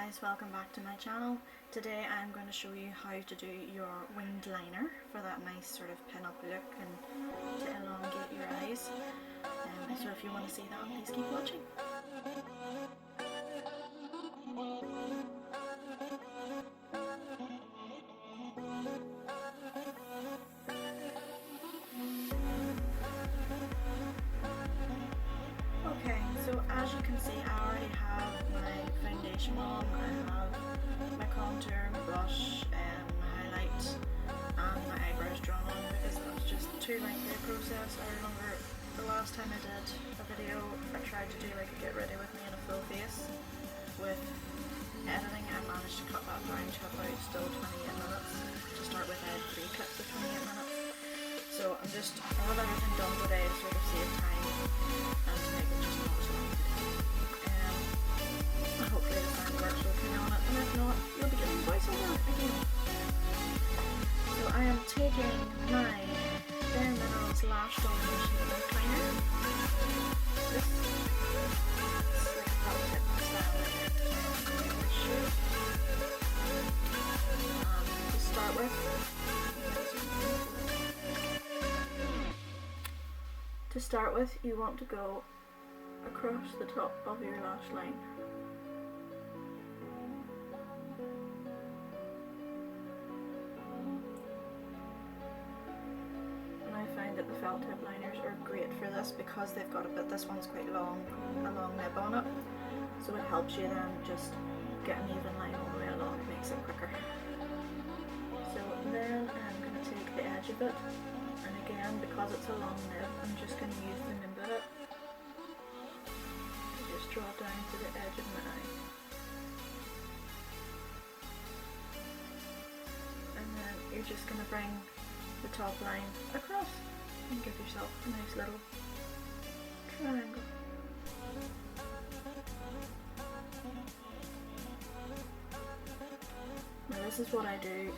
guys, welcome back to my channel. Today I'm going to show you how to do your winged liner for that nice sort of pin-up look and to elongate your eyes. So if you want to see that, please keep watching. Okay, so as you can see, I already have my foundation on, I have my contour, my blush, my highlight and my eyebrows drawn on because it was just too lengthy a process. I remember the last time I did a video I tried to do like a get ready with me in a full face. With editing I managed to cut that down to about still 28 minutes. To start with I had 3 clips of 28 minutes. So I have everything done today to sort of save time and to make it just not as long and hopefully the sound works okay on it, and if not, you'll be getting voiceover again. So I am taking my Bareminerals Lash Domination Cleaner. This is like a felt tip style to start with. To start with, you want to go across the top of your lash line. And I find that the felt tip liners are great for this because they've got a bit, this one's quite long, a long nib on it, so it helps you then just get an even line all the way along, it makes it quicker. So then I'm going to take the edge of it. And again, because it's a long nib, I'm just going to use the nib of it to just draw down to the edge of my eye. And then you're just going to bring the top line across and give yourself a nice little triangle. Now this is what I do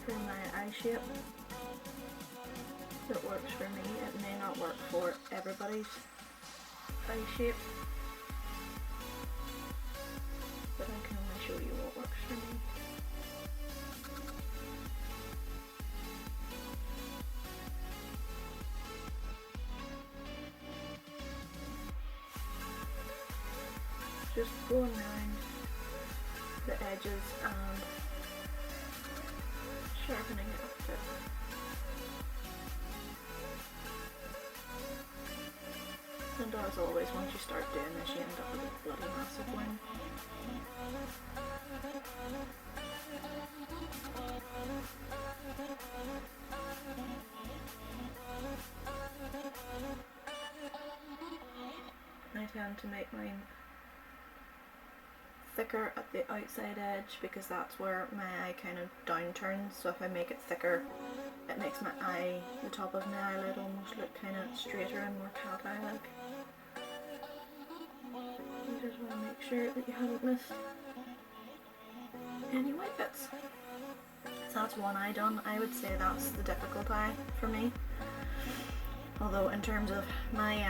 for my eye shape. It works for me, it may not work for everybody's eye shape, but I can only show you what works for me. Just going around the edges and sharpening it up a bit. And as always, once you start doing this, you end up with a bloody massive wing. I tend to make mine thicker at the outside edge because that's where my eye kind of downturns, so if I make it thicker it makes my eye, the top of my eyelid almost look kind of straighter and more cat eye like. You just want to make sure that you haven't missed any white bits. So that's one eye done. I would say that's the difficult eye for me. Although in terms of my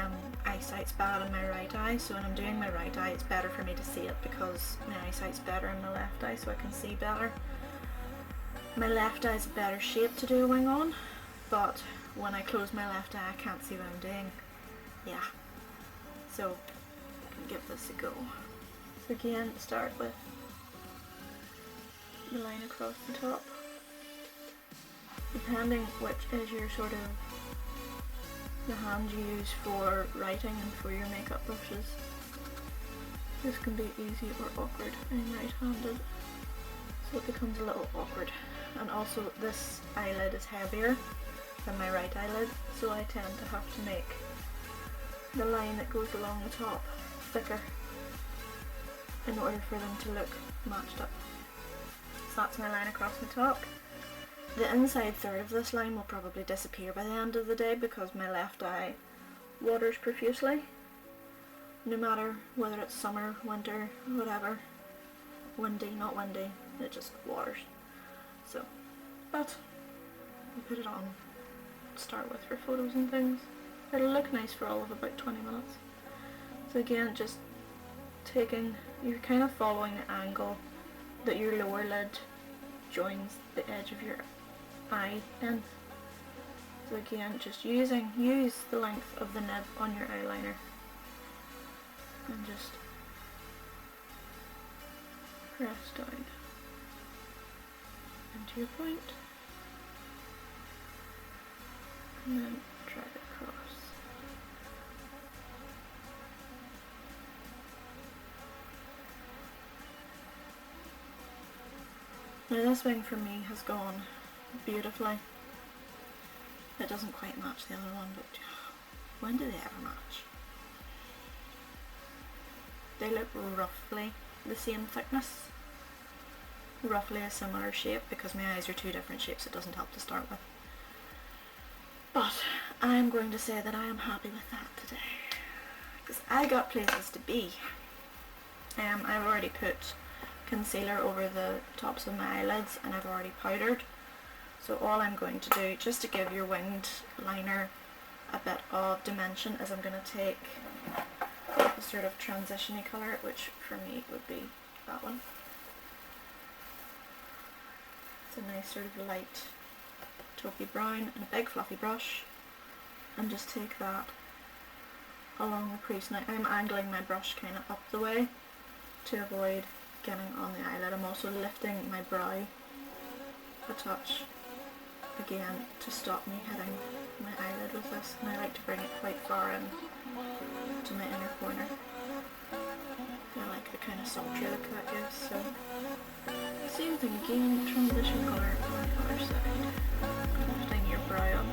eyesight's bad in my right eye, so when I'm doing my right eye it's better for me to see it because my eyesight's better in my left eye so I can see better. My left eye is a better shape to do a wing on, but when I close my left eye I can't see what I'm doing. Yeah, so I can give this a go. So again, start with the line across the top. Depending which is your sort of the hand you use for writing and for your makeup brushes. This can be easy or awkward. I'm right-handed, so it becomes a little awkward. And also this eyelid is heavier than my right eyelid, so I tend to have to make the line that goes along the top thicker in order for them to look matched up. So that's my line across the top. The inside third of this line will probably disappear by the end of the day because my left eye waters profusely. No matter whether it's summer, winter, whatever. Windy, not windy, it just waters. So, but we put it on to start with for photos and things. It'll look nice for all of about 20 minutes. So again, just taking you're kind of following the angle that your lower lid joins the edge of your eye in. So again, just use the length of the nib on your eyeliner and just press down into your point and then drag it across. Now this wing for me has gone beautifully. It doesn't quite match the other one, but when do they ever match? They look roughly the same thickness, roughly a similar shape, because my eyes are two different shapes, it doesn't help to start with. But I'm going to say that I am happy with that today, because I got places to be. I've already put concealer over the tops of my eyelids and I've already powdered. So all I'm going to do, just to give your winged liner a bit of dimension, is I'm going to take a sort of transition-y colour, which for me would be that one. It's a nice sort of light taupey brown, and a big fluffy brush, and just take that along the crease. Now I'm angling my brush kind of up the way to avoid getting on the eyelid. I'm also lifting my brow a touch, again, to stop me hitting my eyelid with this, and I like to bring it quite far in to my inner corner. I like the kind of sultry look that gives. So same thing again, transition colour on the other side, lifting your brow up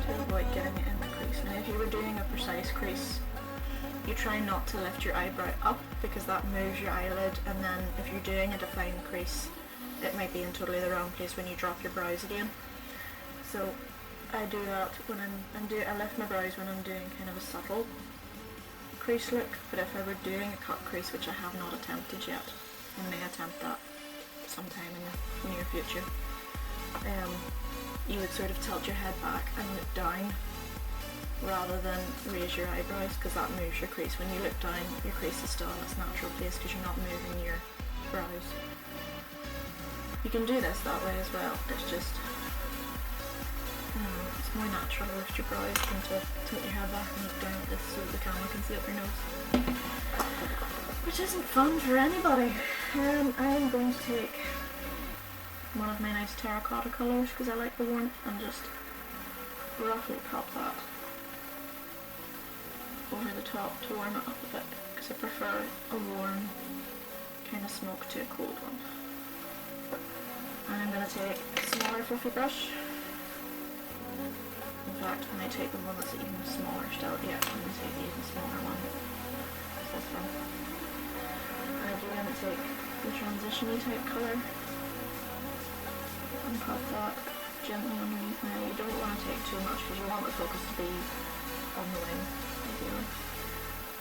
to avoid getting it in the crease. Now if you were doing a precise crease, you try not to lift your eyebrow up, because that moves your eyelid, and then if you're doing a defined crease, it might be in totally the wrong place when you drop your brows again. So I do that when I lift my brows when I'm doing kind of a subtle crease look, but if I were doing a cut crease, which I have not attempted yet, I may attempt that sometime in the near future, you would sort of tilt your head back and look down rather than raise your eyebrows, because that moves your crease. When you look down, your crease is still in its natural place because you're not moving your brows. You can do this that way as well, it's just, it's more natural to lift your brows than to tilt your head back and look down at this so that the camera can see up your nose, which isn't fun for anybody. I'm going to take one of my nice terracotta colours, because I like the warmth, and just roughly pop that over the top to warm it up a bit, because I prefer a warm kind of smoke to a cold one. And I'm going to take a smaller fluffy brush. In fact, I might take the one that's even smaller still. Yeah, I'm going to take the even smaller one. That's this one. And I'm going to take the transition-y type colour and pop that gently underneath my eye. You don't want to take too much because you want the focus to be on the wing, ideally.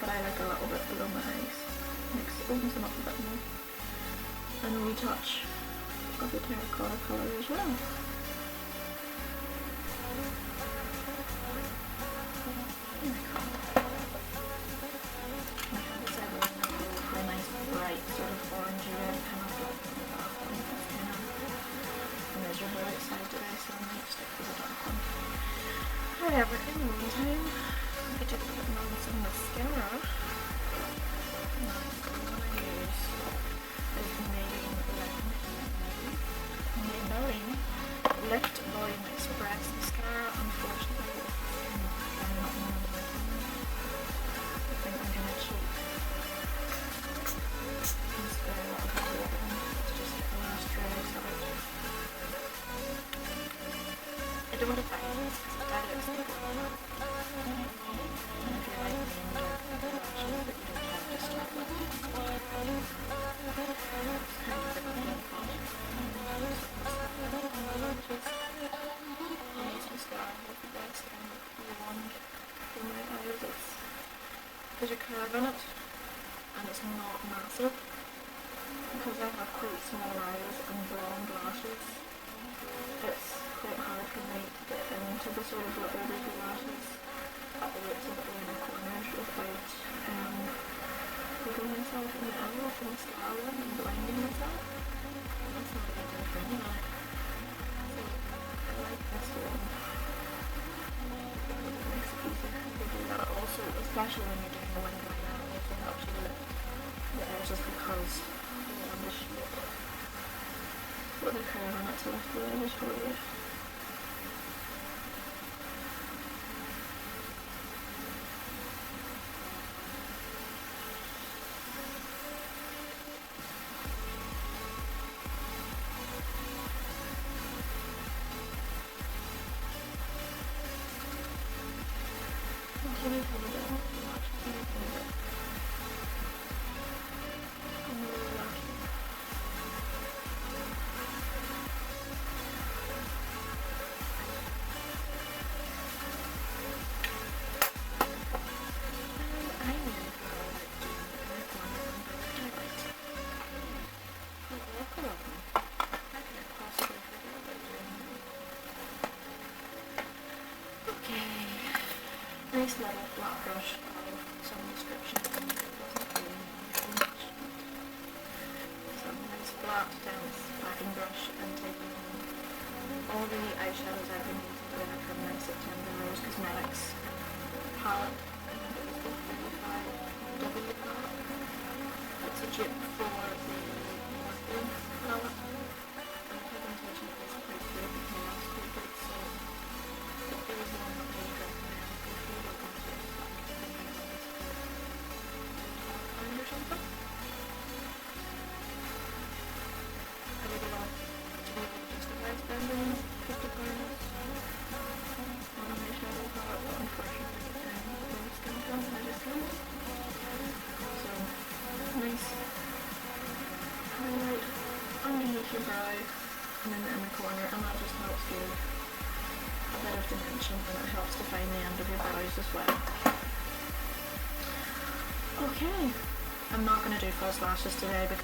But I like a little bit below my eyes. Opens them up a bit more. And a wee touch of the terracotta colour as well. There we go. I have this everywhere now, a nice bright sort of orangey red kind of look. It's kind of miserable outside today, so I might stick with a dark one. However, in the meantime, I could take a bit more of some mascara. And the one I use is Maybelline Lift Volume Express Mascara. Unfortunately, I'm not one of my I think I'm going to cheat and spray a lot of the other one to just get the last dregs of it. I don't want to bite it because that looks like a lot. And if you're like me and dark lashes, but you don't have to start with it's kind of like a little pot. Nice mascara with the best kind of wand for my eyelids. There's a curve in it and it's not massive, because I have quite small eyes and blonde lashes. It's quite hard for me to get into the sort of little baby lashes at the roots of the inner corners without putting myself in the eye with mascara and blinding myself. That's not a good thing, like. So I like this one. It makes it easier to do that also, especially when you're doing the wind liner. It also helps you lift the edges because you want the shape with a curve on it to lift the edges for you. Nice little flat brush of some description. It doesn't really need much. Some nice flat, dense packing brush and taking all the eyeshadows I've been using together from my September Rose Cosmetics palette. I think it was the 35W palette. It's a dupe for the Morphe palette. And the pigmentation is quite good, the nails quite good, so if there was one that I would recommend, if you were going to use that, then you want this for Talc or something. I really want to be able to justify spending £50 on a eyeshadow palette, but unfortunately the blue skin tone I just can't. So, nice highlight underneath your brow and then in the corner, and that just helps give a bit of dimension and it helps define the end of your brows as well. Okay, I'm not going to do false lashes today because